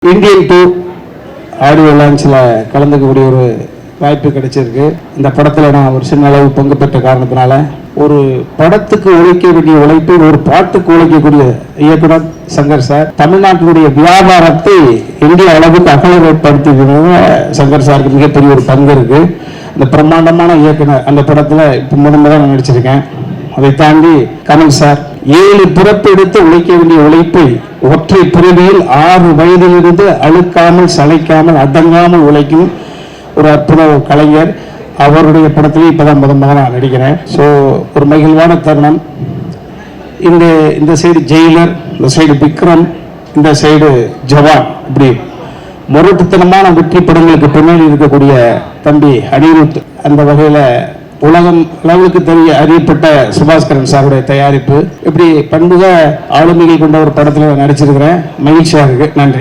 Indian 2 audio லான்ச்சில் கலந்துக்கக்கூடிய ஒரு வாய்ப்பு கிடைச்சிருக்கு. இந்த படத்தில் நான் ஒரு சின்ன அளவு பங்கு பெற்ற காரணத்தினால ஒரு படத்துக்கு உழைக்க வேண்டிய உழைப்பை ஒரு பாட்டுக்கு உழைக்கக்கூடிய இயக்குனர் சங்கர் சார் தமிழ்நாட்டினுடைய வியாபாரத்தை இந்திய அளவுக்கு அகலப்படுத்திக்கிறத சங்கர் சாருக்கு மிகப்பெரிய ஒரு பங்கு இருக்கு. இந்த பிரம்மாண்டமான இயக்குனர் அந்த படத்தில் இப்போ முதல்ல நான் நடிச்சிருக்கேன். அதை தாண்டி கமல் சார் 7 பிறப்பு எடுத்து உழைக்க வேண்டிய உழைப்பை ஒற்றை பிறவியில் 6 வயதிலிருந்து அழுக்காமல் சளைக்காமல் அடங்காமல் உழைக்கும் ஒரு அற்புத கலைஞர். அவருடைய படத்திலே இப்பதான் முதல்ல நான் நடிக்கிறேன். ஸோ ஒரு மகிழ்வான தருணம். இந்த சைடு ஜெயிலர், இந்த சைடு விக்ரம், இந்த சைடு ஜவான், இப்படி முரட்டுத்தனமான வெற்றி படங்களுக்கு பின்னாடி இருக்கக்கூடிய தம்பி அனிருத். அந்த வகையில் உலகம் அளவுக்கு அறியப்பட்ட சுபாஸ்கரன் சாருடைய தயாரிப்பு. இப்படி பன்முக ஆளுமைகள் கொண்ட ஒரு படத்தில் நடிச்சிருக்கிறேன். மகிழ்ச்சியாக இருக்கு. நன்றி.